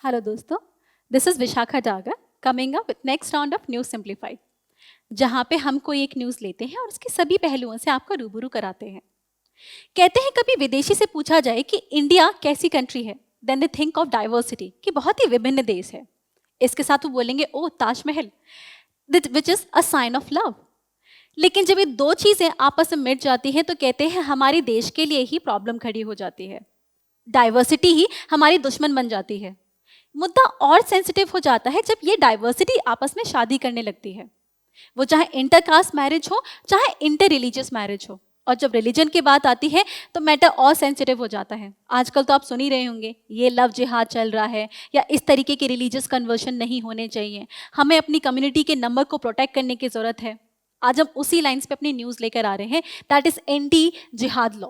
Hello दोस्तों, this is Vishakha Dagar coming up with next round of news simplified, जहाँ पे हम कोई एक न्यूज़ लेते हैं और उसके सभी पहलुओं से आपको रूबरू कराते हैं। कहते हैं कभी विदेशी से पूछा जाए कि इंडिया कैसी कंट्री है, then they think of diversity, कि बहुत ही विभिन्न देश है। इसके साथ वो बोलेंगे oh Taj Mahal, which is a sign of love. लेकिन जब ये दो चीजें आपस में मिट जाती हैं तो कहते हैं हमारे देश के लिए ही प्रॉब्लम खड़ी हो जाती है। डाइवर्सिटी ही हमारी दुश्मन बन जाती है। मुद्दा और सेंसिटिव हो जाता है जब ये डाइवर्सिटी आपस में शादी करने लगती है, वो चाहे इंटरकास्ट मैरिज हो चाहे इंटर रिलीजियस मैरिज हो। और जब रिलीजन की बात आती है तो मैटर और सेंसिटिव हो जाता है। आजकल तो आप सुन ही रहे होंगे ये लव जिहाद चल रहा है, या इस तरीके के रिलीजियस कन्वर्शन नहीं होने चाहिए, हमें अपनी कम्युनिटी के नंबर को प्रोटेक्ट करने की जरूरत है। आज हम उसी लाइन्स पे अपनी न्यूज़ लेकर आ रहे हैं, दैट इज एंटी जिहाद law.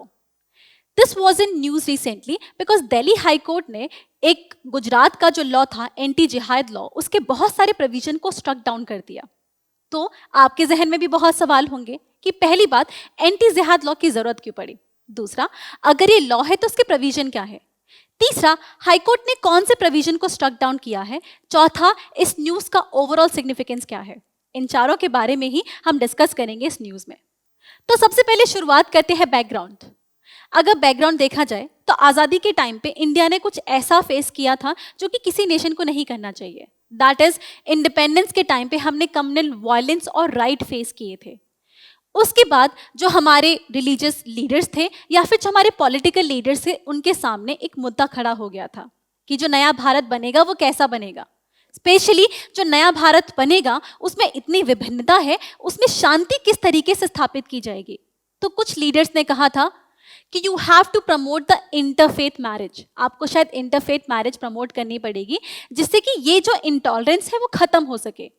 This was in news recently because Delhi high court ने एक गुजरात का जो लॉ था एंटी जिहाद लॉ, उसके बहुत सारे प्रोविजन को स्ट्रक डाउन कर दिया। तो आपके जहन में भी बहुत सवाल होंगे कि पहली बात, एंटी जिहाद लॉ की जरूरत क्यों पड़ी? दूसरा, अगर ये लॉ है तो उसके प्रोविजन क्या है? तीसरा, हाईकोर्ट ने कौन से प्रोविजन को स्ट्रक डाउन किया है? चौथा, इस न्यूज का ओवरऑल सिग्निफिकेंस क्या है? इन चारों के बारे में ही हम डिस्कस करेंगे इस न्यूज में। तो सबसे पहले शुरुआत करते हैं बैकग्राउंड। अगर बैकग्राउंड देखा जाए तो आज़ादी के टाइम पे इंडिया ने कुछ ऐसा फेस किया था जो कि किसी नेशन को नहीं करना चाहिए। दैट इज, इंडिपेंडेंस के टाइम पे हमने कम्युनल वायलेंस और राइट फेस किए थे। उसके बाद जो हमारे रिलीजियस लीडर्स थे या फिर जो हमारे पॉलिटिकल लीडर्स थे, उनके सामने एक मुद्दा खड़ा हो गया था कि जो नया भारत बनेगा वो कैसा बनेगा। स्पेशली जो नया भारत बनेगा उसमें इतनी विभिन्नता है, उसमें शांति किस तरीके से स्थापित की जाएगी। तो कुछ लीडर्स ने कहा था कि you have to promote the interfaith marriage. आपको शायद इंटरफेथ मैरिज प्रमोट करनी पड़ेगी जिससे कि ये जो इंटॉलरेंस है वो खत्म हो सके।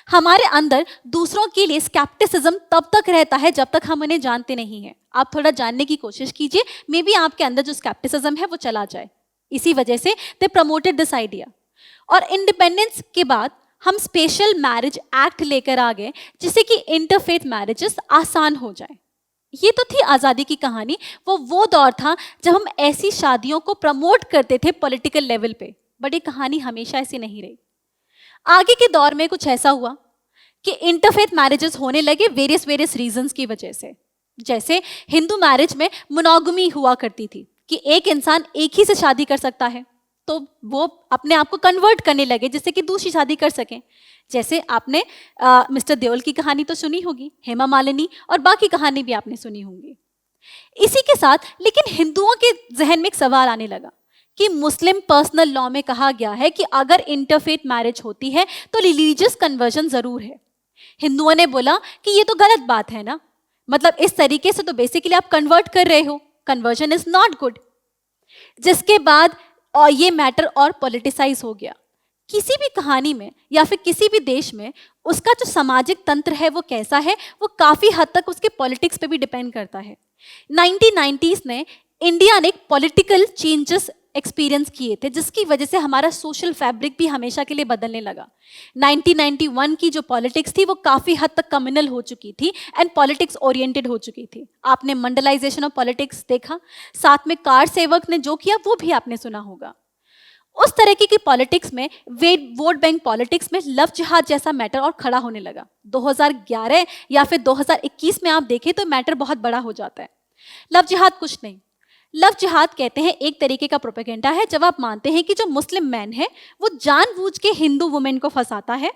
हमारे अंदर दूसरों के लिए स्केप्टिसिज्म तब तक रहता है जब तक हम उन्हें जानते नहीं हैं। आप थोड़ा जानने की कोशिश कीजिए, मे बी आपके अंदर जो स्केप्टिसिज्म है वो चला जाए। इसी वजह से दे प्रमोटेड दिस आइडिया। और इंडिपेंडेंस के बाद हम स्पेशल मैरिज एक्ट लेकर आ गए जिससे कि इंटरफेथ मैरिजेस आसान हो जाए। ये तो थी आज़ादी की कहानी। वो दौर था जब हम ऐसी शादियों को प्रमोट करते थे पॉलिटिकल लेवल पे, बट ये कहानी हमेशा ऐसी नहीं रही। आगे के दौर में कुछ ऐसा हुआ कि इंटरफेथ मैरिजेस होने लगे वेरियस रीजंस की वजह से। जैसे हिंदू मैरिज में मोनोगमी हुआ करती थी कि एक इंसान एक ही से शादी कर सकता है, तो वो अपने आप को कन्वर्ट करने लगे जिससे कि दूसरी शादी कर सकें। जैसे आपने मिस्टर देओल की कहानी तो सुनी होगी, हेमा मालिनी, और बाकी कहानी भी आपने सुनी होंगी। इसी के साथ लेकिन हिंदुओं के जहन में एक सवाल आने लगा कि मुस्लिम पर्सनल लॉ में कहा गया है कि अगर इंटरफेथ मैरिज होती है तो रिलीजियस कन्वर्जन जरूर है। हिंदुओं ने बोला कि ये तो गलत बात है ना, मतलब इस तरीके से तो बेसिकली आप कन्वर्ट कर रहे हो, कन्वर्जन इज नॉट गुड। जिसके बाद और ये मैटर और पॉलिटिसाइज हो गया। किसी भी कहानी में या फिर किसी भी देश में उसका जो सामाजिक तंत्र है वो कैसा है, वो काफ़ी हद तक उसके पॉलिटिक्स पे भी डिपेंड करता है। 1990s ने इंडिया ने पॉलिटिकल चेंजेस एक्सपीरियंस किए थे जिसकी वजह से हमारा सोशल फैब्रिक भी हमेशा के लिए बदलने लगा। 1991 की जो पॉलिटिक्स थी वो काफ़ी हद तक कम्युनल हो चुकी थी एंड पॉलिटिक्स ओरिएंटेड हो चुकी थी। आपने मंडलाइजेशन ऑफ पॉलिटिक्स देखा, साथ में कार सेवक ने जो किया वो भी आपने सुना होगा। उस तरह की पॉलिटिक्स में वोट बैंक पॉलिटिक्स में लव जिहाद जैसा मैटर और खड़ा होने लगा। 2011 या फिर 2021 में आप देखें तो मैटर बहुत बड़ा हो जाता है। लव जिहाद कुछ नहीं, लव जिहाद कहते हैं एक तरीके का प्रोपेगेंडा है जब आप मानते हैं कि जो मुस्लिम मैन है वो जानबूझ के हिंदू वुमेन को फंसाता है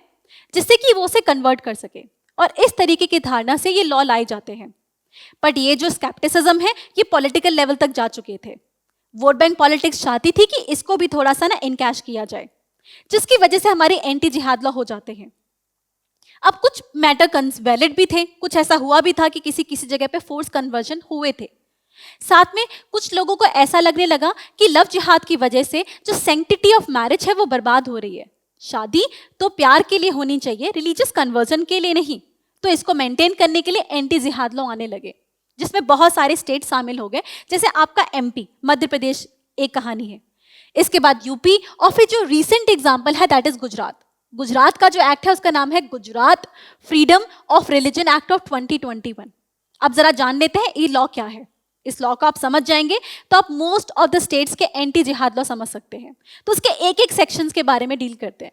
जिससे कि वो उसे कन्वर्ट कर सके, और इस तरीके की धारणा से ये लॉ लाए जाते हैं। बट ये जो स्केप्टिसिज्म है ये पॉलिटिकल लेवल तक जा चुके थे। वोट बैंक पॉलिटिक्स चाहती थी कि इसको भी थोड़ा सा ना इनकैश किया जाए, जिसकी वजह से हमारे एंटी जिहाद लॉ हो जाते हैं। अब कुछ मैटर वैलिड भी थे, कुछ ऐसा हुआ भी था कि किसी किसी जगह पे फोर्स कन्वर्जन हुए थे। साथ में कुछ लोगों को ऐसा लगने लगा कि लव जिहाद की वजह से जो सैंक्टिटी ऑफ मैरिज है वो बर्बाद हो रही है। शादी तो प्यार के लिए होनी चाहिए, रिलीजियस कन्वर्जन के लिए नहीं। तो इसको मेंटेन करने के लिए एंटी जिहाद लॉ आने लगे जिसमें बहुत सारे स्टेट शामिल हो गए। जैसे आपका एमपी, मध्य प्रदेश एक कहानी है, इसके बाद यूपी, और फिर जो रीसेंट एग्जाम्पल है दैट इज गुजरात। गुजरात का जो एक्ट है उसका नाम है Gujarat freedom of religion act of 2021। अब जरा जान लेते हैं ये लॉ क्या है। इस लॉ को आप समझ जाएंगे तो आप मोस्ट ऑफ द स्टेट्स के एंटी जिहाद लॉ समझ सकते हैं। तो उसके एक एक सेक्शंस के बारे में डील करते हैं।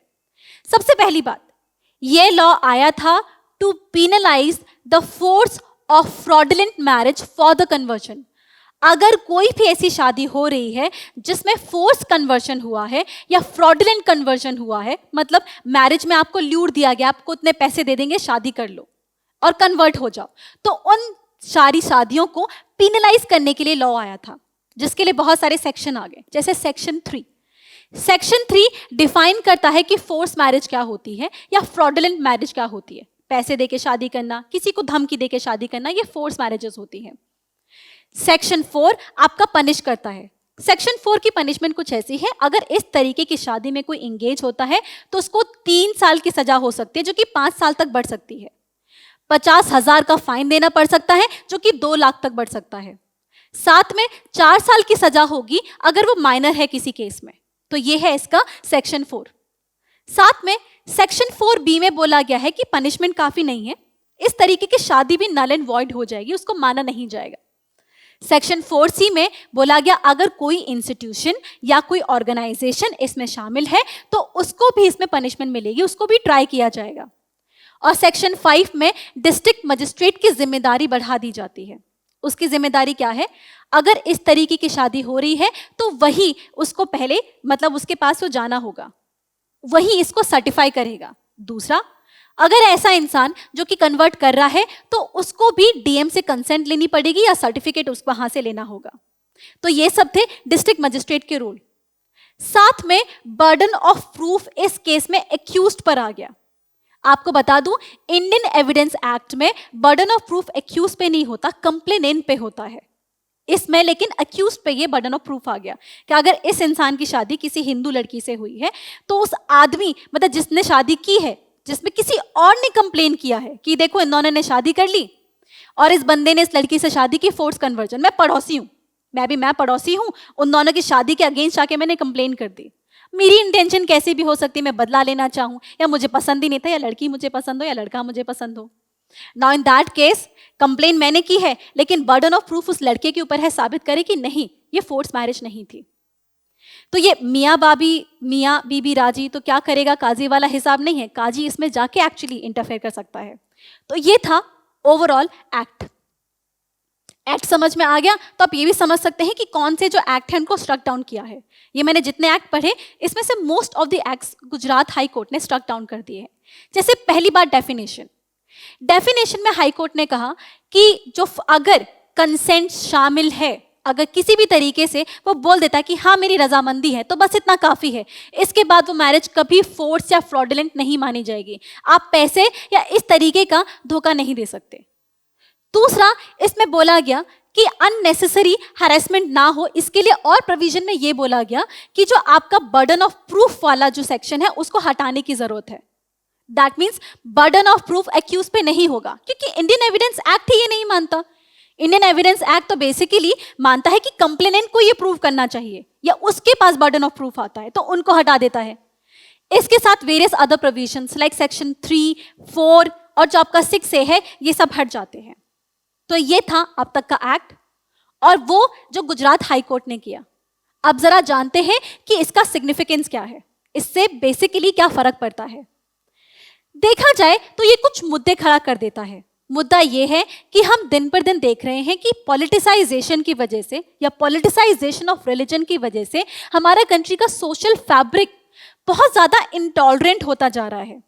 सबसे पहली बात, ये लॉ आया था to penalize the force of fraudulent marriage for the conversion. अगर कोई भी ऐसी शादी हो रही है जिसमें फोर्स कन्वर्जन हुआ है या फ्रॉडुलेंट कन्वर्जन हुआ है, मतलब मैरिज में आपको ल्यूर दिया गया, आपको इतने पैसे दे देंगे, शादी कर लो और कन्वर्ट हो जाओ, तो उन सारी शादियों को पीनलाइज करने के लिए लॉ आया था, जिसके लिए बहुत सारे सेक्शन आ गए। जैसे सेक्शन 3, सेक्शन 3 डिफाइन करता है कि फोर्स मैरिज क्या होती है या फ्रॉडुलेंट मैरिज क्या होती है। पैसे देके शादी करना, किसी को धमकी देके शादी करना, ये फोर्स मैरिजेस होती हैं। सेक्शन 4 आपका पनिश करता है। सेक्शन 4 की पनिशमेंट कुछ ऐसी है, अगर इस तरीके की शादी में कोई इंगेज होता है तो उसको 3 साल की सजा हो सकती है, जो कि 5 साल तक बढ़ सकती है। 50,000 का फाइन देना पड़ सकता है, जो कि 2 लाख तक बढ़ सकता है। साथ में 4 साल की सजा होगी अगर वो माइनर है किसी केस में। तो ये है इसका सेक्शन 4। साथ में सेक्शन 4B में बोला गया है कि पनिशमेंट काफी नहीं है, इस तरीके की शादी भी नल एंड वॉइड हो जाएगी, उसको माना नहीं जाएगा। सेक्शन 4C में बोला गया अगर कोई इंस्टीट्यूशन या कोई ऑर्गेनाइजेशन इसमें शामिल है तो उसको भी इसमें पनिशमेंट मिलेगी, उसको भी ट्राई किया जाएगा। और सेक्शन 5 में डिस्ट्रिक्ट मजिस्ट्रेट की जिम्मेदारी बढ़ा दी जाती है। उसकी जिम्मेदारी क्या है, अगर इस तरीके की शादी हो रही है तो वही उसको पहले, मतलब उसके पास वो जाना होगा, वही इसको सर्टिफाई करेगा। दूसरा, अगर ऐसा इंसान जो कि कन्वर्ट कर रहा है तो उसको भी डीएम से कंसेंट लेनी पड़ेगी या सर्टिफिकेट उसको वहां से लेना होगा। तो ये सब थे डिस्ट्रिक्ट मजिस्ट्रेट के रूल। साथ में बर्डन ऑफ प्रूफ इस केस में एक्यूज्ड पर आ गया। आपको बता दूं, इंडियन एविडेंस एक्ट में बर्डन ऑफ प्रूफ एक्यूज पे नहीं होता, कंप्लेनेंट पे होता है। इसमें लेकिन अक्यूज पे ये बर्डन ऑफ प्रूफ आ गया कि अगर इस इंसान की शादी किसी हिंदू लड़की से हुई है तो उस आदमी, मतलब जिसने शादी की है, जिसमें किसी और ने कंप्लेन किया है कि देखो इन्होंने ने शादी कर ली और इस बंदे ने इस लड़की से शादी की, फोर्स कन्वर्जन, मैं पड़ोसी हूं, मैं पड़ोसी हूं, उन दोनों की शादी के अगेंस्ट आके मैंने कंप्लेन कर दी। मेरी इंटेंशन कैसी भी हो सकती है, मैं बदला लेना चाहूं, या मुझे पसंद ही नहीं था, या लड़की मुझे पसंद हो या लड़का मुझे पसंद हो। Now in that case complain मैंने की है, लेकिन बर्डन ऑफ प्रूफ उस लड़के के ऊपर है साबित करे कि नहीं, ये फोर्स मैरिज नहीं थी। तो ये मियाँ बीबी राजी, तो क्या करेगा, काजी वाला हिसाब नहीं है, काजी इसमें जाके एक्चुअली इंटरफेयर कर सकता है। तो ये था ओवरऑल एक्ट समझ में आ गया। तो आप ये भी समझ सकते हैं कि कौन से जो एक्ट है उनको स्ट्रक डाउन किया है। ये मैंने जितने एक्ट पढ़े इसमें से most of the acts Gujarat high court ने स्ट्रक डाउन कर दिए हैं। जैसे पहली बात डेफिनेशन में हाई कोर्ट ने कहा कि जो अगर कंसेंट शामिल है, अगर किसी भी तरीके से वो बोल देता है कि हाँ मेरी रजामंदी है, तो बस इतना काफी है, इसके बाद वो मैरिज कभी फोर्स या फ्रॉडुलेंट नहीं मानी जाएगी। आप पैसे या इस तरीके का धोखा नहीं दे सकते। दूसरा, इसमें बोला गया कि अननेसेसरी हैरेसमेंट ना हो, इसके लिए और प्रोविजन में ये बोला गया कि जो आपका बर्डन ऑफ प्रूफ वाला जो सेक्शन है उसको हटाने की जरूरत है। That means burden of proof accuse पे नहीं होगा, क्योंकि इंडियन एविडेंस एक्ट ही ये नहीं मानता। इंडियन एविडेंस एक्ट तो बेसिकली मानता है कि कंप्लेनेंट को ये प्रूव करना चाहिए या उसके पास बर्डन ऑफ प्रूफ आता है, तो उनको हटा देता है। इसके साथ various other provisions like section 3, 4 और जो आपका 6A है, ये सब हट जाते हैं। तो ये था अब तक का एक्ट और वो जो गुजरात हाई कोर्ट ने किया। अब जरा जानते हैं कि इसका सिग्निफिकेंस क्या है, इससे बेसिकली क्या फर्क पड़ता है। देखा जाए तो ये कुछ मुद्दे खड़ा कर देता है। मुद्दा ये है कि हम दिन पर दिन देख रहे हैं कि पॉलिटिसाइजेशन की वजह से या पॉलिटिसाइजेशन ऑफ रिलीजन की वजह से हमारा कंट्री का सोशल फैब्रिक बहुत ज्यादा इंटॉलरेंट होता जा रहा है।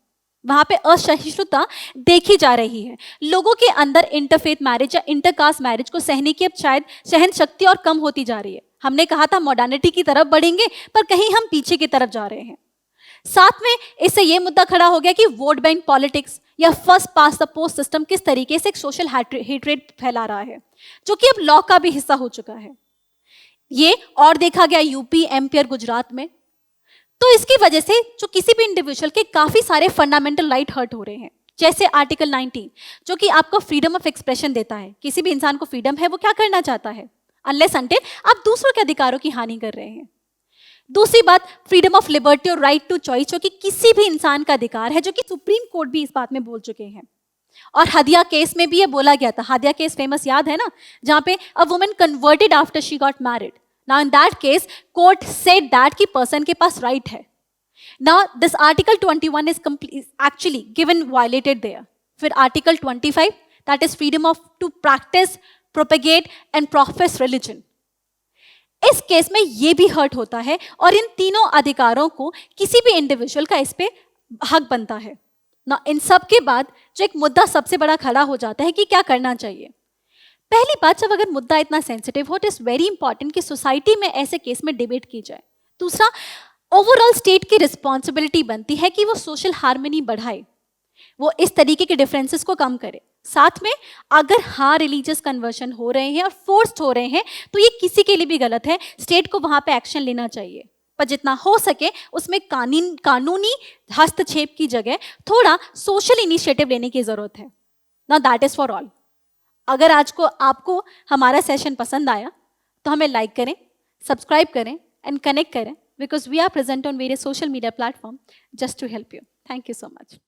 वहां पे असहिष्णुता देखी जा रही है। लोगों के अंदर इंटरफेथ मैरिज या इंटरकास्ट मैरिज को सहने की अब शायद सहन शक्ति और कम होती जा रही है। हमने कहा था मॉडर्निटी की तरफ बढ़ेंगे, पर कहीं हम पीछे की तरफ जा रहे हैं। साथ में इससे यह मुद्दा खड़ा हो गया कि वोट बैंक पॉलिटिक्स या first pass the post system किस तरीके से एक सोशल हेट्रेड फैला रहा है, जो कि अब लॉ का भी हिस्सा हो चुका है। ये और देखा गया यूपी, एमपी और गुजरात में। तो इसकी वजह से जो किसी भी इंडिविजुअल के काफी सारे फंडामेंटल राइट हर्ट हो रहे हैं। जैसे आर्टिकल 19 जो कि आपको फ्रीडम ऑफ एक्सप्रेशन देता है। किसी भी इंसान को फ्रीडम है, वो क्या करना चाहता है, अनलेस अनटिल आप दूसरों के अधिकारों की हानि कर रहे हैं। दूसरी बात, फ्रीडम ऑफ लिबर्टी और राइट टू चॉइस, जो कि किसी भी इंसान का अधिकार है, जो कि सुप्रीम कोर्ट भी इस बात में बोल चुके हैं। और हदिया केस में भी ये बोला गया था, हदिया केस फेमस याद है ना, जहां पे a woman converted after she got married. Now in that case court said that कि पर्सन के पास राइट है. Now this article 21 is actually given violated there. फिर article 25 that is freedom of to practice, propagate and profess religion. इस case में ये भी hurt होता है और इन तीनों अधिकारों को किसी भी इंडिविजुअल का इस पे हक बनता है ना. इन सब के बाद जो एक मुद्दा सबसे बड़ा खड़ा हो जाता है कि क्या करना चाहिए. पहली बात, जब अगर मुद्दा इतना सेंसिटिव हो, इट इज वेरी इंपॉर्टेंट कि सोसाइटी में ऐसे केस में डिबेट की जाए. दूसरा, ओवरऑल स्टेट की रिस्पॉन्सिबिलिटी बनती है कि वो सोशल हार्मनी बढ़ाए, वो इस तरीके के डिफरेंसेस को कम करे. साथ में अगर हाँ रिलीजियस कन्वर्शन हो रहे हैं और फोर्स्ड हो रहे हैं तो ये किसी के लिए भी गलत है. स्टेट को वहां पे एक्शन लेना चाहिए, पर जितना हो सके उसमें कानूनी हस्तक्षेप की जगह थोड़ा सोशल इनिशिएटिव लेने की जरूरत है. ना दैट इज फॉर ऑल. अगर आज को आपको हमारा सेशन पसंद आया तो हमें लाइक करें, सब्सक्राइब करें एंड कनेक्ट करें, because we are present on various social media platform just to help you. Thank you so much.